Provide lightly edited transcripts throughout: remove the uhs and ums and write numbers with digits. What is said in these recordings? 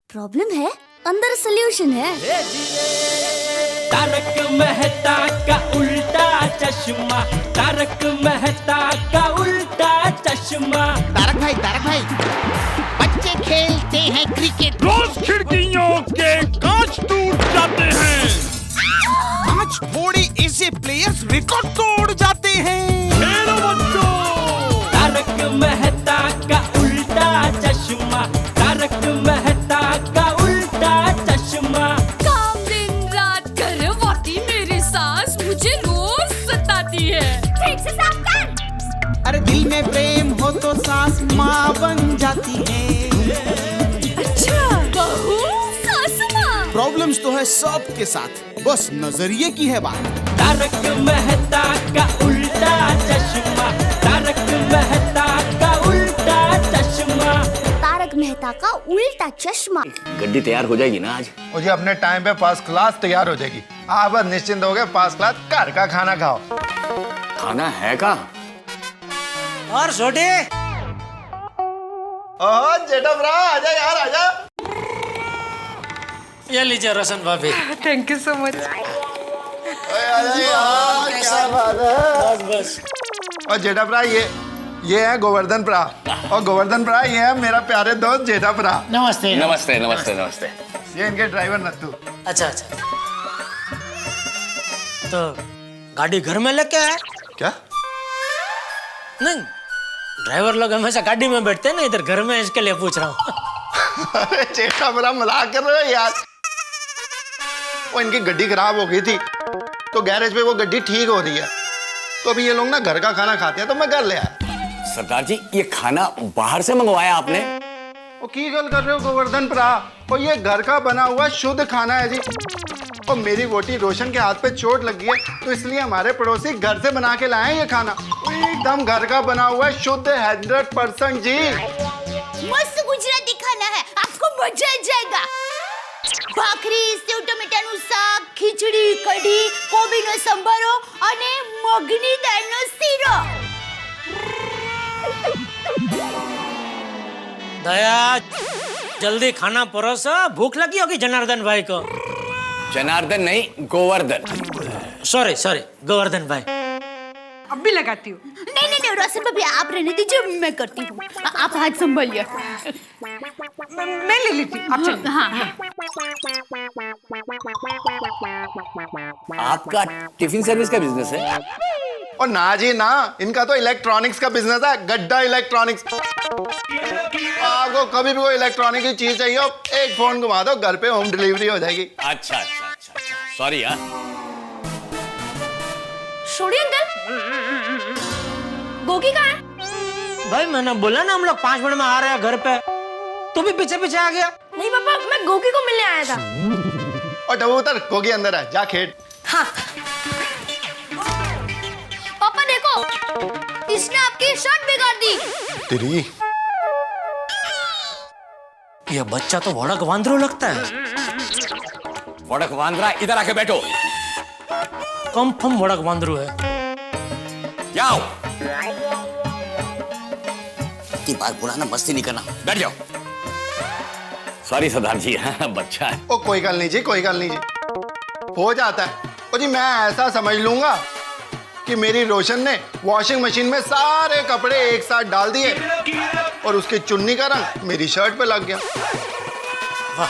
Problem है, अंदर solution है। तारक मेहता का उल्टा चश्मा, तारक मेहता का उल्टा चश्मा। तारक भाई, बच्चे खेलते हैं क्रिकेट, रोज खिड़कियों के कांच टूट जाते हैं, आज थोड़े ऐसे प्लेयर्स रिकॉर्ड तोड़ जाते हैं। खेलो बच्चों। तारक मेहता का उल्टा चश्मा, तारक मेहता का उल्टा चश्मा। काम दिन रात करवाती मेरी सास मुझे रोज सताती है। ठीक से साफ कर। अरे दिल में प्रेम हो तो सास माँ बन जाती है। अच्छा, बहू सास माँ। प्रॉब्लम्स तो है सबके साथ, बस नजरिए की है बात। तारक मेहता का उल्टा चश्मा, तारक मेहता का उल्टा चश्मा। तारक मेहता का उल्टा चश्मा। गड्डी तैयार हो जाएगी ना आज? और ये अपने टाइम पे फर्स्ट क्लास तैयार हो जाएगी। आप बस निश्चिंत हो गए, फर्स्ट क्लास घर का खाना खाओ। खाना है का? और छोटे ओह जेठा ब्रा, आजा यार आजा। ये लीजिए रोशन भाभी। Thank you so much. आजा यार, क्या बात है। बस और जेठा ब्रा ये है गोवर्धन ब्रा, और गोवर्धन ब्रा ये है मेरा प्यारे दोस्त जेठा ब्रा। नमस्ते। नमस्ते नमस्ते नमस्ते। ये इनके ड्राइवर नत्थू। अच्छा अच्छा, तो गाड़ी घर में लेके आए? क्या? नहीं, ड्राइवर लोग हमेशा गाड़ी में बैठते हैं ना, इधर घर में, इसके लिए पूछ रहा हूँ। अरे जेठा ब्रा मजाक कर रहे हो यार। वो इनकी गड्डी खराब हो गई थी, तो गैरेज पे वो गड्डी ठीक हो रही है, तो अभी ये लोग ना घर का खाना खाते हैं, तो मैं घर ले आया। सरदार जी, ये खाना बाहर से मंगवाया आपने? वो की गल कर रहे हो गोवर्धन ब्रा, और ये घर का बना हुआ शुद्ध खाना है जी। और मेरी वोटी रोशन के हाथ पे चोट लगी है, तो इसलिए हमारे पड़ोसी घर से बना के लाए हैं ये खाना। एकदम घर का बना हुआ शुद्ध 100% जी। मस्त गुजराती खाना है, आपको मजा आ जाएगा। भाकरी, सेव टमेटाનું શાક, ખીચડી, કઢી, કોબીનો સંભારો અને મગની દાળનો શીરો। दया, जल्दी खाना परोसो, भूख लगी होगी जनार्दन भाई को। जनार्दन नहीं, गोवर्धन। सॉरी सॉरी, गोवर्धन भाई। अब भी लगाती हूँ। नहीं रोशन भाभी, आप रहने दीजिए, मैं करती हूँ। आप हाथ संभालिए। मैं ले लेती हूँ, आप चलिए। हाँ। आपका टिफिन सर्विस का बिजनेस है? और ना जी ना, इनका तो इलेक्ट्रॉनिक्स का बिजनेस है, गड्ढा इलेक्ट्रॉनिक्स। आपको कभी भी कोई इलेक्ट्रॉनिक की चीज चाहिए हो, एक फोन घुमा दो, घर पे होम डिलीवरी हो जाएगी। अच्छा अच्छा अच्छा अच्छा, सॉरी यार। छोड़िए अंकल, गोगी कहाँ है? भाई मैंने बोला ना हम लोग 5 मिनट में आ रहे हैं घर पे, तू भी पीछे पीछे आ गया। नहीं पापा, मैं गोगी को मिलने आया था। और कबूतर गोगी अंदर है, जा खेल। हाँ पापा देखो, इसने आपकी शर्ट बिगाड़ दी। तेरी ये बच्चा तो वड़क वांदरू लगता है। वड़क वांद्रा, इधर आके बैठो। कंफर्म वड़क वांदरू है। क्या हो? इतनी बार बोला ना, मस्ती नहीं करना, बैठ जाओ। सॉरी सरदार जी, बच्चा है। ओ कोई गल नहीं जी, कोई गल नहीं जी, हो जाता है। ओ जी, मैं ऐसा समझ लूंगा कि मेरी रोशन ने वॉशिंग मशीन में सारे कपड़े एक साथ डाल दिए और उसकी चुन्नी का रंग मेरी शर्ट पे लग गया। वाह।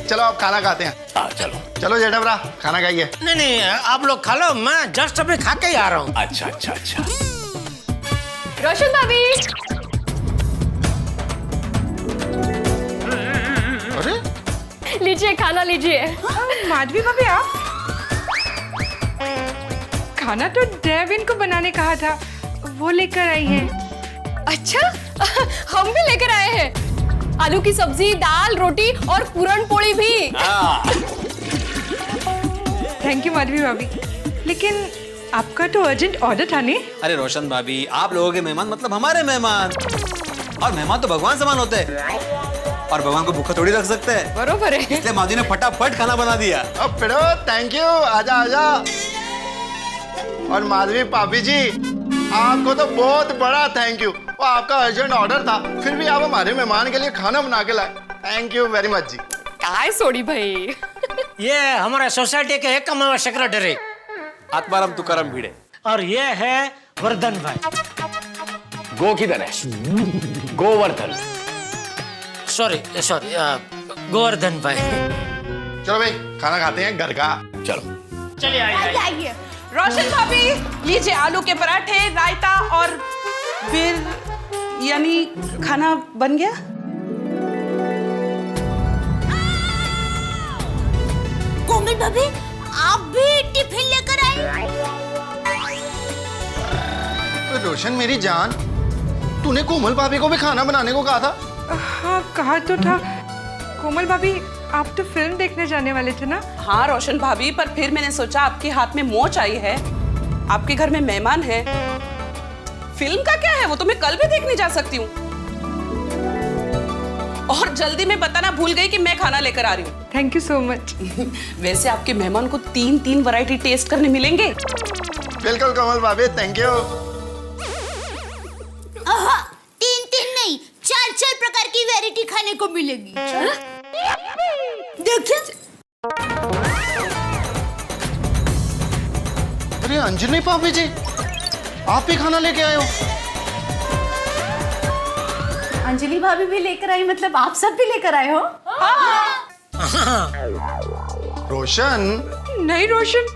चलो आप खाना खाते हैं। हाँ चलो। चलो जेठा ब्रा, खाना खाइए। नहीं नहीं, आप लोग खा लो, मैं जस्ट अभी खा के ही आ रहा हूँ। अच्छा अच्छा अच्छा। रोशन भाभी, अरे लीजिए खाना लीजिए। माधवी भाभी, आप खाना तो डेविन को बनाने कहा था, वो लेकर आई है। अच्छा, हम भी लेकर आए हैं, आलू की सब्जी, दाल, रोटी और पूरन पोली भी। थैंक यू माधवी भाभी, लेकिन आपका तो अर्जेंट ऑर्डर था नहीं? अरे रोशन भाभी, आप लोगों के मेहमान मतलब हमारे मेहमान, और मेहमान तो भगवान समान होते हैं, और भगवान को भूखा थोड़ी रख सकते हैं। बरोबर है। इसलिए माधवी ने फटाफट खाना बना दिया। अब फिरो, थैंक यू, आजा आजा। और माधवी पापी जी, आपको तो बहुत बड़ा थैंक यू। वो आपका अर्जेंट ऑर्डर था, फिर भी आप हमारे मेहमान के लिए खाना बना के लाए। थैंक यू वेरी मच जी। काय सोडी भाई। ये हमारा सोसाइटी के एकमात्र सेक्रेटरी आत्माराम तुकाराम भिड़े। और ये है वर्धन भाई। गो किधर है? गोवर्धन। सॉरी सॉरी, गोवर्धन भाई। चलो भाई खाना खाते हैं घर का। चलो चलिए आइए। आइए। रोशन भाभी लीजिए आलू के पराठे, रायता और फिर यानी खाना बन गया। कोमल भाभी आप भी टिफिन लेकर आए? रोशन मेरी जान, तूने कोमल भाभी को भी खाना बनाने को कहा था। हाँ कहा तो था। कोमल भाभी आप तो फिल्म देखने जाने वाले थे ना? हाँ रोशन भाभी, पर फिर मैंने सोचा आपके हाथ में मोच आई है, आपके घर में मेहमान है, फिल्म का क्या है, वो तो मैं कल भी देखने जा सकती हूँ। और जल्दी में बताना भूल गई कि मैं खाना लेकर आ रही हूँ। Thank you so much. वैसे आपके मेहमान को 3 वैरायटी टेस्ट करने मिलेंगे। बिल्कुल कोमल भाभी, थैंक यू। 3 नहीं 4 प्रकार की वैरायटी खाने को मिलेगी। देखिए। अरे अंजलि भाभी जी, आप भी खाना लेके आए हो? अंजलि भाभी भी लेकर आई, मतलब आप सब भी लेकर आए हो? रोशन। नहीं रोशन,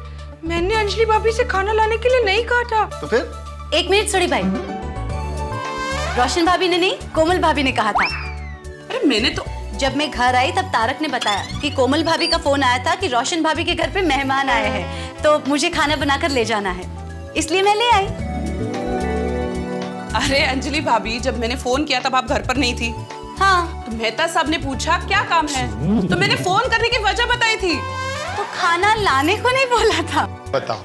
मैंने अंजलि भाभी से खाना लाने के लिए नहीं कहा था। तो फिर? 1 मिनट सॉरी भाई, रोशन भाभी ने नहीं कोमल भाभी ने कहा था। अरे मैंने तो जब मैं घर आई तब तारक ने बताया कि कोमल भाभी का फोन आया था कि रोशन भाभी के घर पे मेहमान आए हैं, तो मुझे खाना बनाकर ले जाना है, इसलिए मैं ले आई। अरे अंजलि भाभी, जब मैंने फोन किया तब आप घर पर नहीं थी। हाँ तो मेहता साहब ने पूछा क्या काम है, तो मैंने फोन करने की वजह बताई थी। तो खाना लाने को नहीं बोला था। बताओ।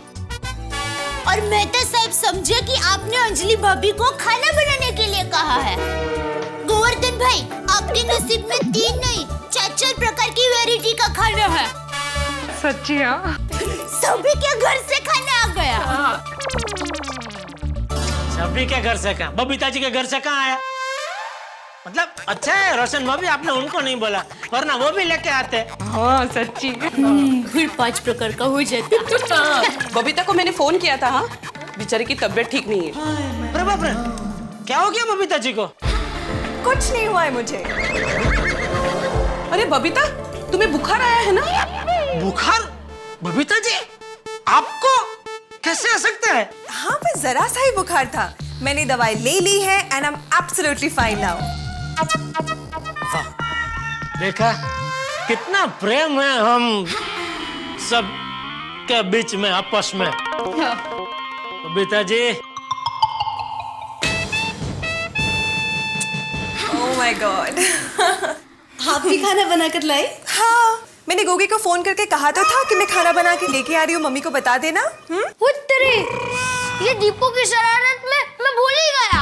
और मेहता साहब समझे कि आपने अंजलि भाभी को खाना बनाने के लिए कहा है। गोवर्धन भाई, आपके नसीब में 3 नहीं 4 प्रकार की वैरायटी का खाना है। सच्ची? हाँ सभी के घर से खाना आ गया। सभी के घर से कहाँ? बबीता जी के घर से कहाँ आया? मतलब अच्छा है रोशन भाभी, आपने उनको नहीं बोला, वरना वो भी लेके आते। हाँ सच्ची। फिर 5 प्रकार का हो जाता। बबीता को मैंने फोन किया था। हाँ बेचारी की तबीयत ठीक नहीं है। अरे बाप रे, क्या हो गया बबीता जी को? कुछ नहीं हुआ है मुझे। अरे बबीता, तुम्हें बुखार आया है ना? बुखार? बबीता जी आपको कैसे आ सकता है? हाँ पर जरा सा ही बुखार था, मैंने दवाई ले ली है and I am absolutely fine now. देखा कितना प्रेम है हम सब के बीच में, आपस में। Babita ji. Oh my god. आप भी खाना बनाकर लाए? हाँ मैंने गोगी को फोन करके कहा तो था कि मैं खाना बना के लेके आ रही हूँ, मम्मी को बता देना। उत्तरी, ये दीपू की शरारत में मैं भूल ही गया।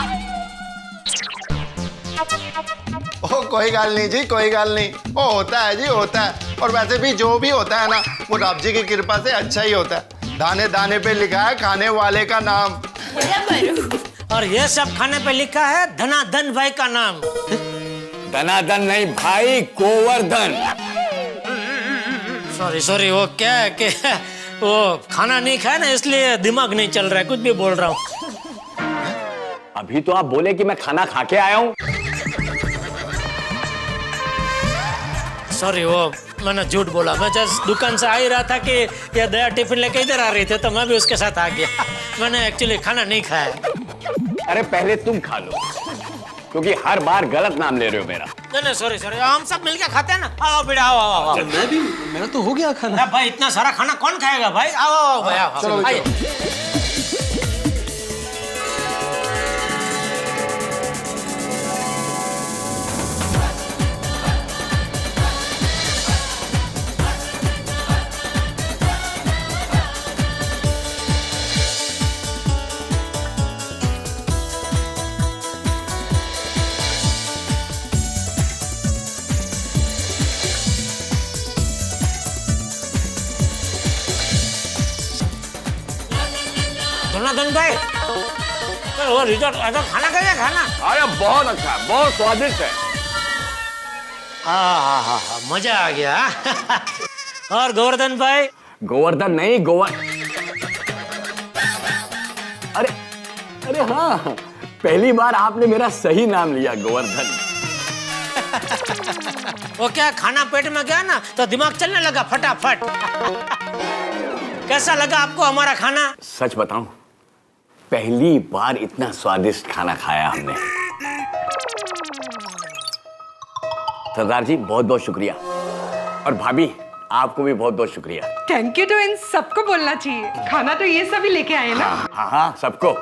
ओह कोई गाल नहीं जी, कोई गाल नहीं, वो होता है जी, होता है। और वैसे भी जो भी होता है ना, वो रब जी की कृपा से अच्छा ही होता है। दाने दाने पे लिखा है खाने वाले का नाम। और ये सब खाने पे लिखा है धनाधन भाई का नाम। धनाधन नहीं भाई, गोवर्धन। सॉरी सॉरी, वो क्या है कि वो खाना नहीं खाया ना, इसलिए दिमाग नहीं चल रहा है, कुछ भी बोल रहा हूँ। अभी तो आप बोले कि मैं खाना खा के आया हूँ। सॉरी, वो मैंने झूठ बोला। मैं जस्ट दुकान से आ ही रहा था कि ये दया टिफिन लेके इधर आ रही थी, तो मैं भी उसके साथ आ गया। मैंने एक्चुअली खाना नहीं खाया। अरे पहले तुम खा लो, क्योंकि हर बार गलत नाम ले रहे हो मेरा। नहीं सॉरी सॉरी, हम सब मिलके खाते हैं ना। आओ बेटा, आओ आओ आओ। मैं भी, मेरा तो हो गया खाना। भाई इतना सारा खाना कौन खाएगा भाई? आओ आओ भाई, आओ। चलो आइए। धनाधन भाई, वो रिजॉर्ट खाना खाया खाना। अरे बहुत अच्छा है, बहुत स्वादिष्ट है। हाँ, मजा आ गया। और गोवर्धन भाई? गोवर्धन नहीं, अरे हाँ, पहली बार आपने मेरा सही नाम लिया, गोवर्धन। वो क्या खाना पेट में गया ना तो दिमाग चलने लगा फटाफट। कैसा लगा आपको हमारा खाना? सच बताऊं, पहली बार इतना स्वादिष्ट खाना खाया हमने। सरदार जी बहुत बहुत शुक्रिया, और भाभी आपको भी बहुत बहुत शुक्रिया। थैंक यू तो इन सबको बोलना चाहिए, खाना तो ये सभी लेके आए ना। हाँ, सबको,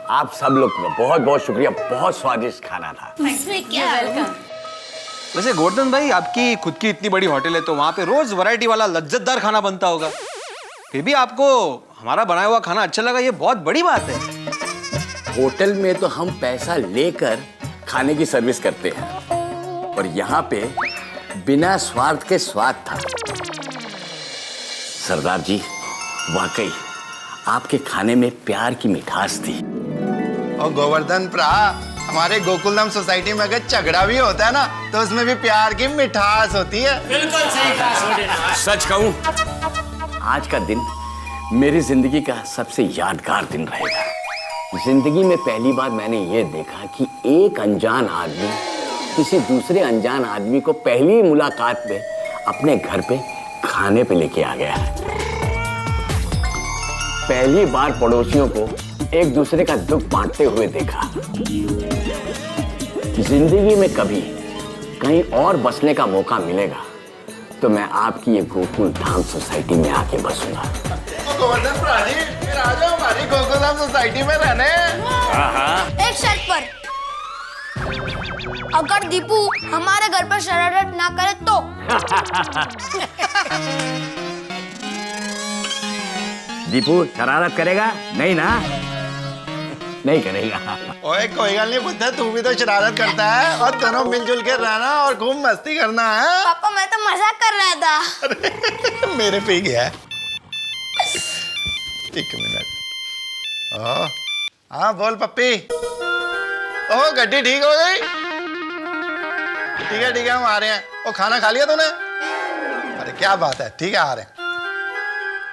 आप सब लोग को बहुत बहुत शुक्रिया, बहुत स्वादिष्ट खाना था। इसमें क्या है? वैसे गोवर्धन भाई, आपकी खुद की इतनी बड़ी होटल है तो वहाँ पे रोज वैरायटी वाला लज्जतदार खाना बनता होगा, फिर भी आपको हमारा बनाया हुआ खाना अच्छा लगा, ये बहुत बड़ी बात है। होटल में तो हम पैसा लेकर खाने की सर्विस करते हैं, और यहाँ पे बिना स्वार्थ के स्वाद था। सरदार जी, वाकई आपके खाने में प्यार की मिठास थी। और गोवर्धन प्रा, हमारे गोकुलधाम सोसाइटी में अगर झगड़ा भी होता है ना तो उसमें भी प्यार की मिठास होती है। बिल्कुल सही कहा। सच कहूं, आज का दिन मेरी जिंदगी का सबसे यादगार दिन रहेगा। जिंदगी में पहली बार मैंने ये देखा कि एक अनजान आदमी किसी दूसरे अनजान आदमी को पहली मुलाकात में अपने घर पे खाने पे लेके आ गया है। पहली बार पड़ोसियों को एक दूसरे का दुख बांटते हुए देखा। जिंदगी में कभी कहीं और बसने का मौका मिलेगा तो मैं आपकी ये गोकुलधाम सोसाइटी में आके बसूंगा। गोवर्धन प्रा जी, फिर आ जाओ हमारी गोकुलधाम सोसाइटी में रहने। एक शर्त पर, अगर दीपू हमारे घर पर शरारत ना करे तो। दीपू शरारत करेगा? नहीं ना? नहीं करेगा। ओए कोई गल नहीं बुद्धा, तू भी तो शरारत करता है, और दोनों मिलजुल के रहना और खूब मस्ती करना है। पापा मैं तो मजाक कर रहा था। मेरे पे ही गया है। एक मिनट। हाँ बोल पप्पी। ओह गड्डी ठीक हो गई? ठीक है हम आ रहे हैं। ओ खाना खा लिया तूने? अरे क्या बात है, ठीक है आ रहे हैं।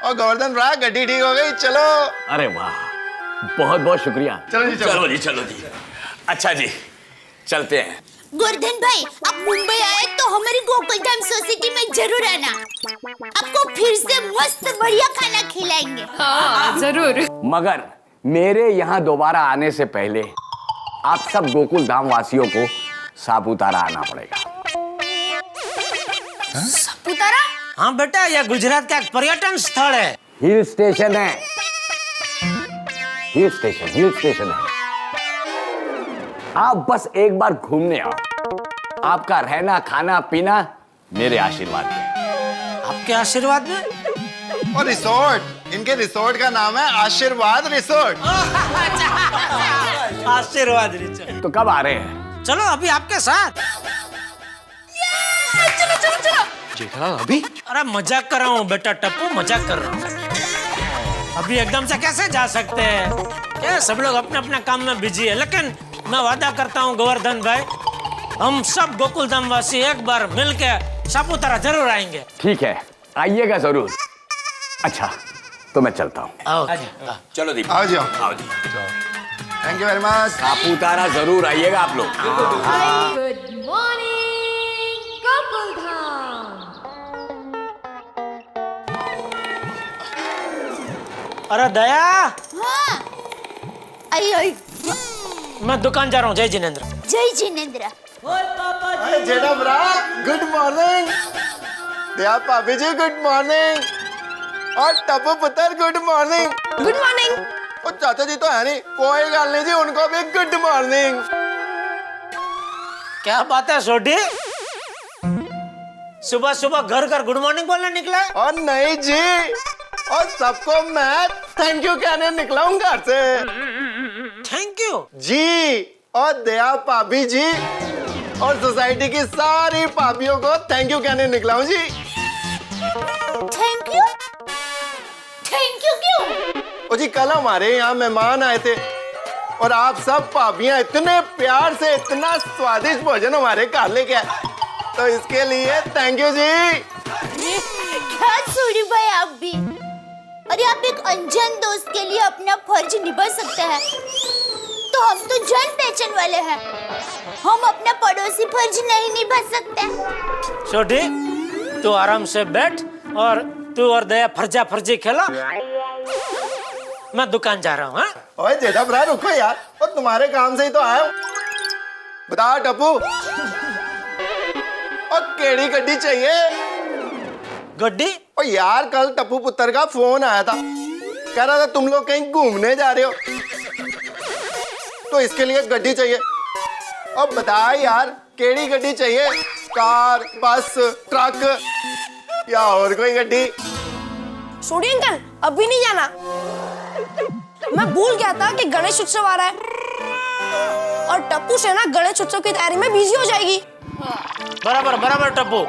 ओ गोवर्धन भ्रा, गड्डी ठीक हो गई, चलो। अरे वाह, बहुत बहुत शुक्रिया। चलो जी। चलो जी। अच्छा जी, चलते हैं। गोवर्धन भाई, आप मुंबई आए तो हमारी गोकुलधाम सोसाइटी में जरूर आना। आपको फिर से मस्त बढ़िया खाना खिलाएंगे। हाँ जरूर। मगर मेरे यहाँ दोबारा आने से पहले आप सब गोकुलधाम वासियों को सापुतारा आना पड़ेगा। सापुतारा? हाँ बेटा, यह गुजरात का एक पर्यटन स्थल है। हिल स्टेशन है। आप बस एक बार घूमने आओ, आपका रहना खाना पीना मेरे आशीर्वाद में। आपके आशीर्वाद में? और रिसोर्ट, इनके रिसोर्ट का नाम है आशीर्वाद रिसोर्ट। आशीर्वाद रिसोर्ट। तो कब आ रहे हैं? चलो अभी आपके साथ। चलो। जेठालाल अभी? अरे मजाक कर रहा हूँ बेटा टप्पू, मजाक कर रहा हूँ। अभी एकदम से कैसे जा सकते हैं? क्या सब लोग अपने अपने काम में बिजी है, लेकिन मैं वादा करता हूँ गोवर्धन भाई, हम सब गोकुलधाम वासी एक बार मिलके सापुतारा जरूर आएंगे। ठीक है, आइएगा जरूर। अच्छा तो मैं चलता हूँ। चलो दीपक, आओ जी। Thank you very much. Saputara जरूर आइएगा आप लोग। Good morning Gokuldham. अरे दया, हाँ। आई। मैं दुकान जा रहा हूँ। जय जिनेंद्र। जय जिनेंद्र। जेठा भ्रा, गुड मॉर्निंग। दया भाभी जी गुड मॉर्निंग। और टप्पू पुत्र गुड मॉर्निंग। Good morning. और चाचा जी तो है नहीं, कोई गल नहीं जी, उनको भी गुड मॉर्निंग। क्या बात है सोडी, सुबह सुबह घर गुड मॉर्निंग बोलने निकला? और नहीं जी, और सबको मैं थैंक यू कहने निकला हूँ घर से। थैंक यू जी, और दया भाभी जी और सोसाइटी की सारी भाभियों को थैंक यू कहने निकला हूँ जी। थैंक यू क्यों? ओ जी, कल हमारे यहाँ मेहमान आए थे, और आप सब भाभियां इतने प्यार से इतना स्वादिष्ट भोजन हमारे घर लेके आए, तो इसके लिए थैंक यू जी। क्या सूरी भाई आप भी, अरे आप एक अनजान दोस्त के लिए अपना फर्ज निभा सकते हैं, तो हम तो जान पहचान वाले हैं, हम अपना पड़ोसी फर्ज नहीं निभा सकते। छोटी तू आराम से बैठ और तू और दया फर्जा फर्जी खेला, मैं दुकान जा रहा हूँ। हाँ? ओए जेठा भरा रुको यार, और तुम्हारे काम से ही तो आया हूँ। बता टप्पू, और केड़ी गड्डी चाहिए? गड्डी? ओ यार कल टप्पू पुत्र का फोन आया था, कह रहा था तुम लोग कहीं घूमने जा रहे हो, तो इसके लिए गड्डी चाहिए। अब बता यार केड़ी गड्डी चाहिए, कार, बस, ट्रक या और कोई गड्डी? छोड़िए अंकल, अभी नहीं जाना। मैं भूल गया था कि गणेश उत्सव आ रहा है और टप्पू से ना गणेश उत्सव की तैयारी में बिजी हो जाएगी। बराबर बराबर टप्पू।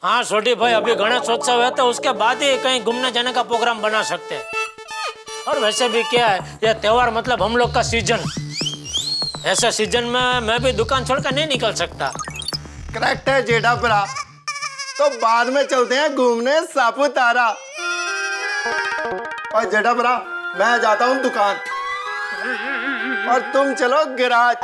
हाँ छोटी भाई, अभी गणेशोत्सव है तो उसके बाद ही कहीं घूमने जाने का प्रोग्राम बना सकते हैं। और वैसे भी क्या है, यह त्योहार मतलब हम लोग का सीजन, ऐसा सीजन में मैं भी दुकान छोड़कर नहीं निकल सकता। करेक्ट है जेठा भरा, तो बाद में चलते हैं घूमने सापुतारा। और जेठा भरा मैं जाता हूँ दुकान और तुम चलो गैराज।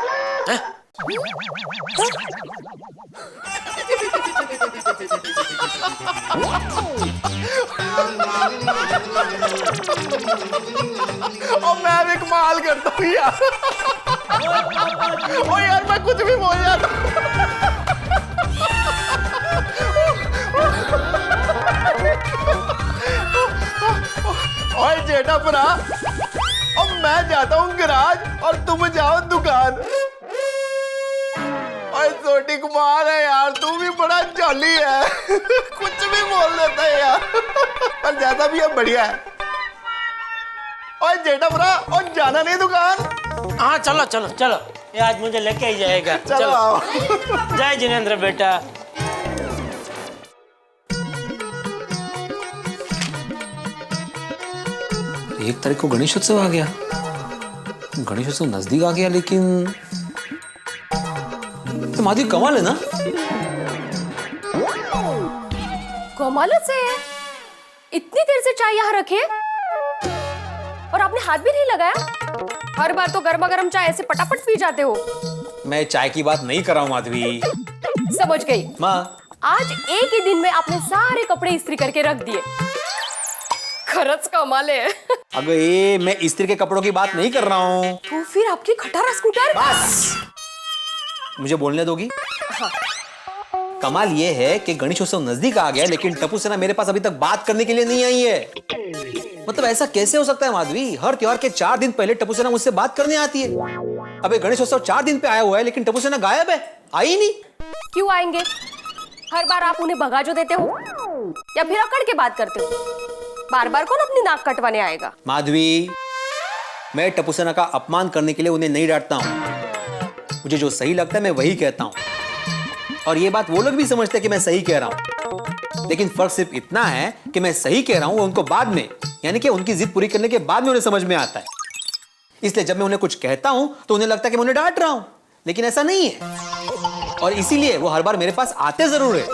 और मैं भी कमाल करता हूँ यार। ओ यार मैं कुछ भी बोल जाता हूँ। ओए जेठा भरा, अब मैं जाता हूँ गैराज और तुम जाओ दुकान। ओए छोटी कुमार है यार, तू भी बड़ा जॉली है। कुछ भी बोल देता है यार, पर जैसा भी है बढ़िया है। ओए जेठा भरा, और जाना नहीं दुकान? हाँ चलो चलो चलो, ये आज मुझे लेके ही जाएगा। चलो आओ। जय जिनेंद्र बेटा। एक तारीख को गणेशोत्सव आ गया, गणेशोत्सव नजदीक आ गया, लेकिन तो माधवी कमाल है ना। कमाल से है, इतनी देर से चाय यहाँ रखी है और आपने हाथ भी नहीं लगाया। हर बार तो गर्मा गर्म चाय ऐसे पटापट पी जाते हो। मैं चाय की बात नहीं कर रहा हूँ माधवी। समझ गई माँ, आज एक ही दिन में आपने सारे कपड़े इस्त्री करके रख दिए, खरच कमाल है। अगर ये मैं इस्त्री के कपड़ों की बात नहीं कर रहा हूँ। तो फिर आपकी खटारा स्कूटर? बस मुझे बोलने दोगी? हाँ। कमाल ये है कि गणेशोत्सव नजदीक आ गया, लेकिन टप्पू सेना मेरे पास अभी तक बात करने के लिए नहीं आई है। मतलब ऐसा कैसे हो सकता है माधवी? हर त्योहार के 4 दिन पहले टप्पू सेना मुझसे बात करने आती है। अबे गणेशोत्सव 4 दिन पे आया हुआ है, लेकिन टप्पू सेना गायब है, आई नहीं। क्यों आएंगे? हर बार आप उन्हें भगा जो देते हो या फिर अकड़ के बात करते हो? बार बार कौन अपनी नाक कटवाने आएगा? माधवी, मैं टप्पू सेना का अपमान करने के लिए उन्हें नहीं डांटता हूँ। मुझे जो सही लगता है मैं वही कहता हूँ, और ये बात वो लोग भी समझते हैं कि मैं सही कह रहा हूँ। लेकिन फर्क सिर्फ इतना है कि मैं सही कह रहा हूँ उनको बाद में, यानी कि उनकी जिद पूरी करने के बाद में उन्हें समझ में आता है। इसलिए जब मैं उन्हें कुछ कहता हूं तो उन्हें लगता है कि मैं उन्हें डांट रहा हूं, लेकिन ऐसा नहीं है। और इसीलिए वो हर बार मेरे पास आते जरूर है,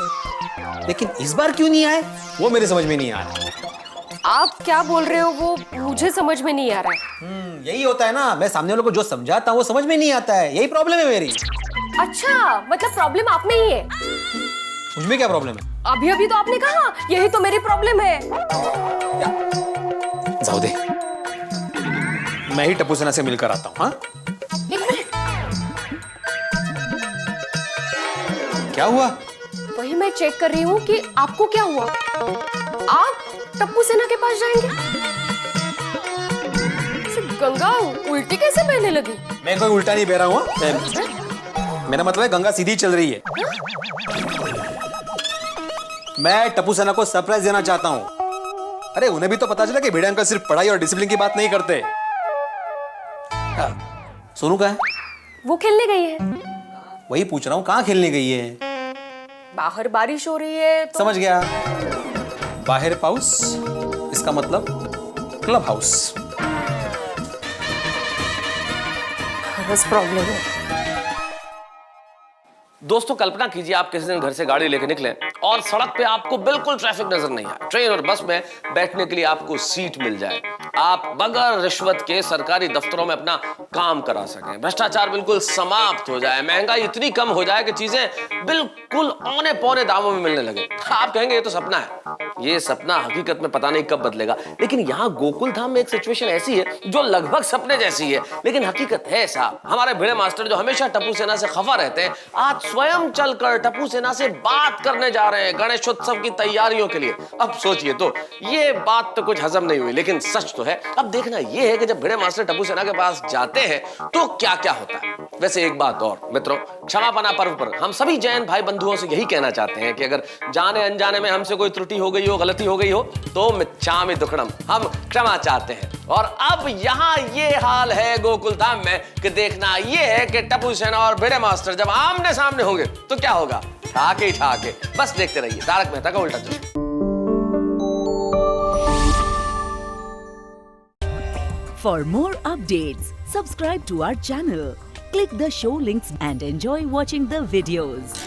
लेकिन इस बार क्यों नहीं आए वो मेरे समझ में नहीं आ रहा। आप क्या बोल रहे हो वो मुझे समझ में नहीं आ रहा है। यही होता है ना, मैं सामने वालों को जो समझाता हूँ वो समझ में नहीं आता है, यही प्रॉब्लम है मेरी। अच्छा, मतलब प्रॉब्लम आप में ही है? मुझ में क्या प्रॉब्लम है? अभी अभी तो आपने कहा यही तो मेरी प्रॉब्लम है। जाओ दे, मैं ही टप्पू सेना से मिलकर आता हूँ। हाँ, एक मिनट, क्या हुआ? वही मैं चेक कर रही हूँ कि आपको क्या हुआ। आप टप्पू सेना के पास जाएंगे? गंगा उल्टी कैसे बहने लगी? मैं कोई उल्टा नहीं बह रहा हूँ, मेरा मतलब है गंगा सीधी चल रही है। मैं टप्पू सेना को सरप्राइज देना चाहता हूँ। अरे उन्हें भी तो पता चला कि भिड़े अंकल सिर्फ पढ़ाई और डिसिप्लिन की बात नहीं करते। सोनू कहाँ है? वो खेलने गई है। वही पूछ रहा हूँ, कहाँ खेलने गई है? बाहर बारिश हो रही है तो... समझ गया, बाहर पाउस, इसका मतलब क्लब हाउस। साइनस प्रॉब्लम है। दोस्तों कल्पना कीजिए आप किसी दिन घर से गाड़ी लेके निकले और सड़क पे आपको बिल्कुल ट्रैफिक नजर नहीं आए। ट्रेन और बस में बैठने के लिए आपको सीट मिल जाए, आप बगैर रिश्वत के सरकारी दफ्तरों में अपना काम करा सकें, भ्रष्टाचार बिल्कुल समाप्त हो जाए, महंगाई इतनी कम हो जाए कि चीजें बिल्कुल औने पौने दामों में मिलने लगे। आप कहेंगे ये तो सपना है। ये सपना हकीकत में पता नहीं कब बदलेगा, लेकिन यहाँ गोकुल धाम में एक सिचुएशन ऐसी है जो लगभग सपने जैसी है लेकिन हकीकत है साहब। हमारे भिड़े मास्टर जो हमेशा टप्पू सेना से खफा रहते हैं, आज स्वयं चलकर टप्पू सेना से बात करने जा रहे हैं गणेशोत्सव की तैयारियों के लिए। अब सोचिए तो, ये बात तो कुछ हजम नहीं हुई लेकिन सच तो है। अब देखना ये है कि जब भिड़े मास्टर टप्पू सेना के पास जाते हैं तो क्या क्या होता है। वैसे एक बात और मित्रों, क्षमापना पर्व पर हम सभी जैन भाई बंधुओं से यही कहना चाहते हैं कि अगर जाने अनजाने में हमसे कोई त्रुटि हो गई हो, गलती हो गई हो तो मिच्छामि दुक्कडम, हम क्षमा चाहते हैं। और अब यहाँ ये हाल है गोकुल धाम में कि देखना ये है कि टप्पू सेना और भिड़े मास्टर जब आमने सामने होंगे तो क्या होगा। ठाके ही ठाके, बस देखते रहिए तारक मेहता का उल्टा चश्मा। For more updates, subscribe to our channel, click the show links and enjoy watching the videos.